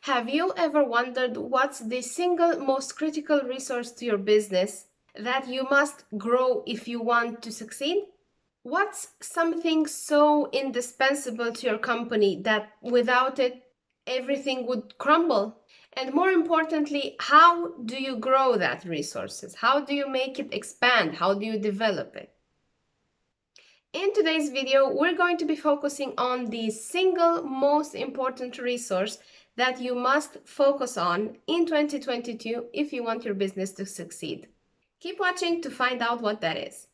Have you ever wondered what's the single most critical resource to your business that you must grow if you want to succeed? What's something so indispensable to your company that without it, everything would crumble? And more importantly, how do you grow that resources? How do you make it expand? How do you develop it? In today's video, we're going to be focusing on the single most important resource that you must focus on in 2022 if you want your business to succeed. Keep watching to find out what that is.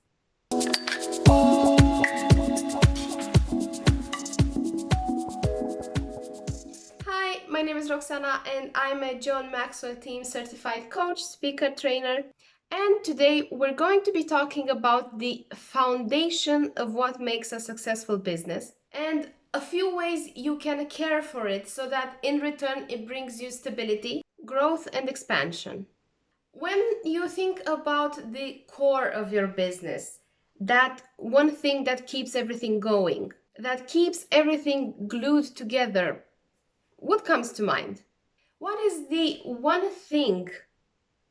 Hi, my name is Roxana and I'm a John Maxwell Team Certified Coach, Speaker, Trainer. And today we're going to be talking about the foundation of what makes a successful business and a few ways you can care for it so that in return it brings you stability, growth, and expansion. When you think about the core of your business, that one thing that keeps everything going, that keeps everything glued together, what comes to mind? What is the one thing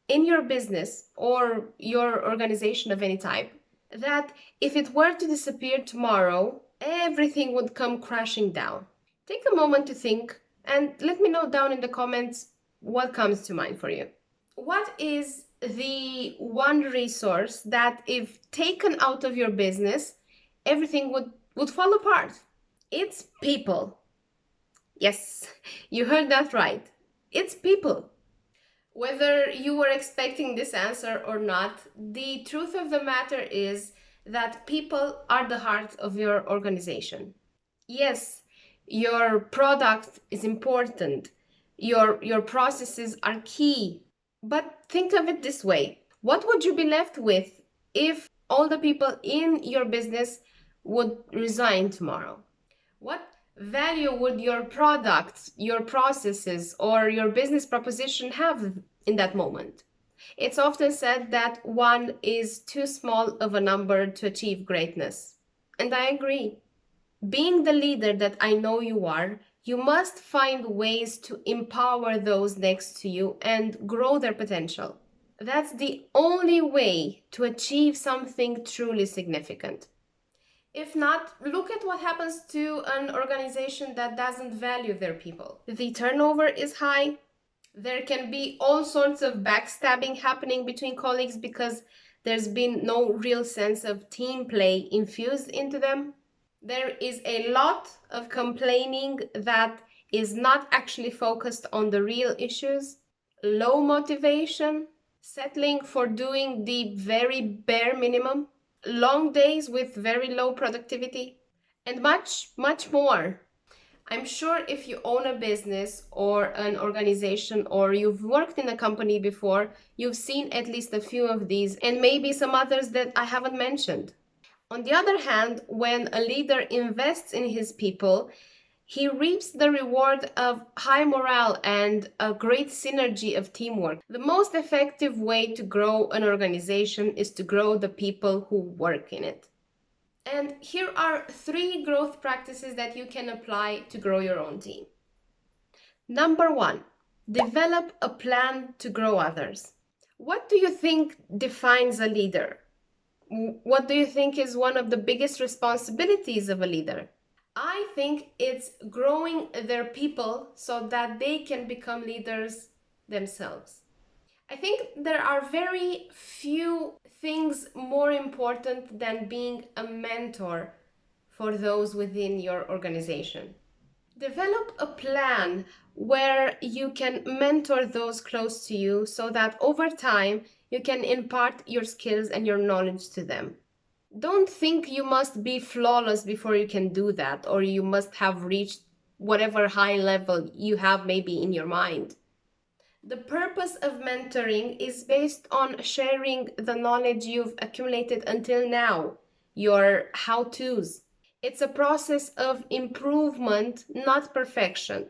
in your business or your organization of any type that if it were to disappear tomorrow, everything would come crashing down? Take a moment to think and let me know down in the comments what comes to mind for you. What is the one resource that if taken out of your business, everything would fall apart? It's people. Yes, you heard that right. It's people. Whether you were expecting this answer or not, the truth of the matter is that people are the heart of your organization. Yes, your product is important. Your processes are key. But think of it this way. What would you be left with if all the people in your business would resign tomorrow? What value would your product, your processes, or your business proposition have in that moment? It's often said that one is too small of a number to achieve greatness. And I agree. Being the leader that I know you are, you must find ways to empower those next to you and grow their potential. That's the only way to achieve something truly significant. If not, look at what happens to an organization that doesn't value their people. The turnover is high. There can be all sorts of backstabbing happening between colleagues because there's been no real sense of team play infused into them. There is a lot of complaining that is not actually focused on the real issues. Low motivation, settling for doing the very bare minimum, long days with very low productivity, and much, much more. I'm sure if you own a business or an organization or you've worked in a company before, you've seen at least a few of these and maybe some others that I haven't mentioned. On the other hand, when a leader invests in his people, he reaps the reward of high morale and a great synergy of teamwork. The most effective way to grow an organization is to grow the people who work in it. And here are 3 growth practices that you can apply to grow your own team. Number 1, develop a plan to grow others. What do you think defines a leader? What do you think is one of the biggest responsibilities of a leader? I think it's growing their people so that they can become leaders themselves. I think there are very few things more important than being a mentor for those within your organization. Develop a plan where you can mentor those close to you so that over time you can impart your skills and your knowledge to them. Don't think you must be flawless before you can do that, or you must have reached whatever high level you have maybe in your mind. The purpose of mentoring is based on sharing the knowledge you've accumulated until now, your how-tos. It's a process of improvement, not perfection.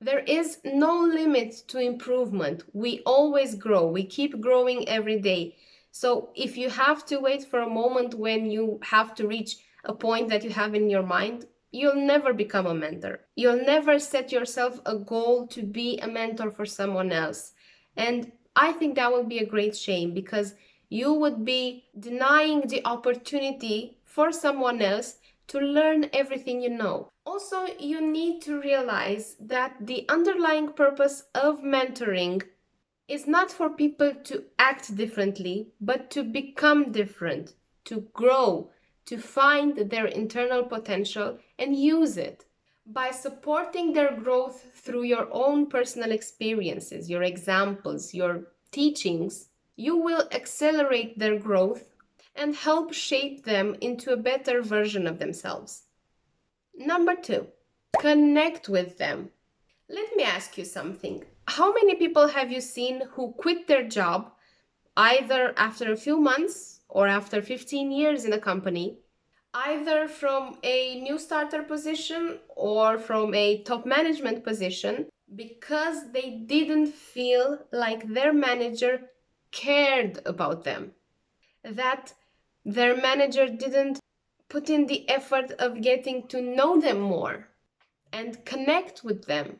There is no limit to improvement. We always grow. We keep growing every day. So if you have to wait for a moment when you have to reach a point that you have in your mind, you'll never become a mentor. You'll never set yourself a goal to be a mentor for someone else. And I think that would be a great shame, because you would be denying the opportunity for someone else to learn everything you know. Also, you need to realize that the underlying purpose of mentoring is not for people to act differently, but to become different, to grow, to find their internal potential and use it. By supporting their growth through your own personal experiences, your examples, your teachings, you will accelerate their growth and help shape them into a better version of themselves. Number 2, connect with them. Let me ask you something. How many people have you seen who quit their job either after a few months or after 15 years in a company, either from a new starter position or from a top management position, because they didn't feel like their manager cared about them, that their manager didn't put in the effort of getting to know them more and connect with them?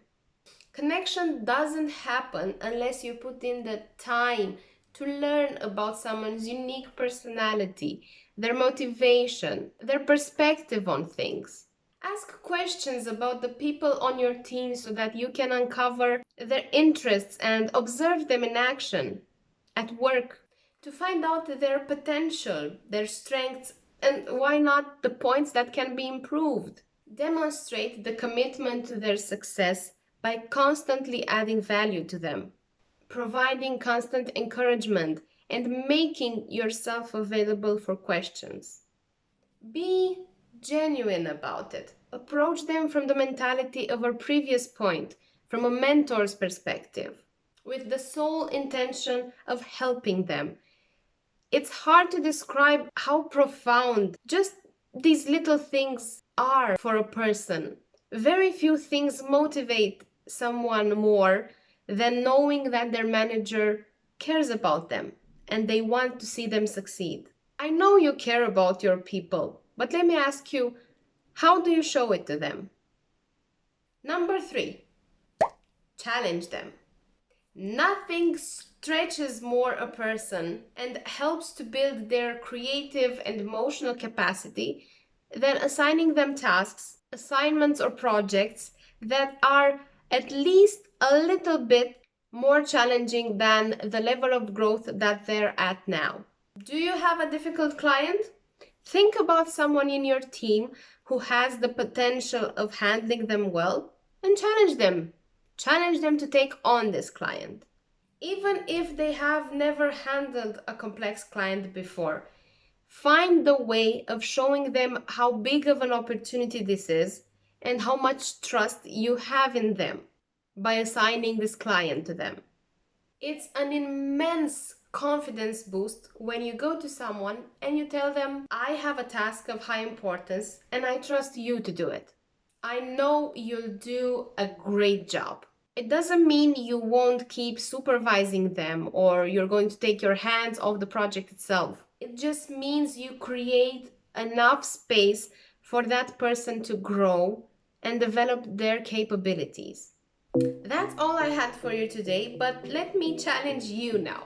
Connection doesn't happen unless you put in the time to learn about someone's unique personality, their motivation, their perspective on things. Ask questions about the people on your team so that you can uncover their interests and observe them in action at work to find out their potential, their strengths, and why not the points that can be improved. Demonstrate the commitment to their success by constantly adding value to them, providing constant encouragement, and making yourself available for questions. Be genuine about it. Approach them from the mentality of our previous point, from a mentor's perspective, with the sole intention of helping them. It's hard to describe how profound just these little things are for a person. Very few things motivate someone more than knowing that their manager cares about them and they want to see them succeed. I know you care about your people, but let me ask you, how do you show it to them? Number 3, challenge them. Nothing stretches more a person and helps to build their creative and emotional capacity than assigning them tasks, assignments, or projects that are at least a little bit more challenging than the level of growth that they're at now. Do you have a difficult client? Think about someone in your team who has the potential of handling them well and challenge them. Challenge them to take on this client. Even if they have never handled a complex client before, find the way of showing them how big of an opportunity this is and how much trust you have in them by assigning this client to them. It's an immense confidence boost when you go to someone and you tell them, I have a task of high importance and I trust you to do it. I know you'll do a great job. It doesn't mean you won't keep supervising them or you're going to take your hands off the project itself. It just means you create enough space for that person to grow and develop their capabilities. That's all I had for you today, but let me challenge you now.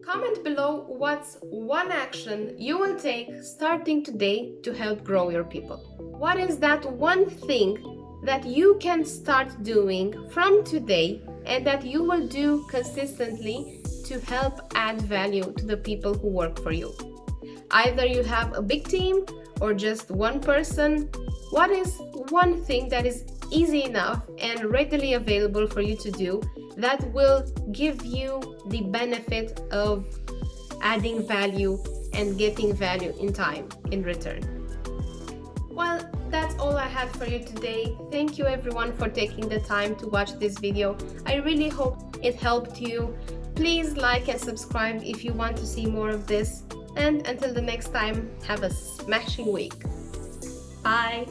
Comment below what's one action you will take starting today to help grow your people. What is that one thing that you can start doing from today and that you will do consistently to help add value to the people who work for you? Either you have a big team or just one person. What is one thing that is easy enough and readily available for you to do that will give you the benefit of adding value and getting value in time in return? Well, that's all I had for you today. Thank you everyone for taking the time to watch this video. I really hope it helped you. Please like and subscribe if you want to see more of this. And until the next time, have a smashing week. Bye.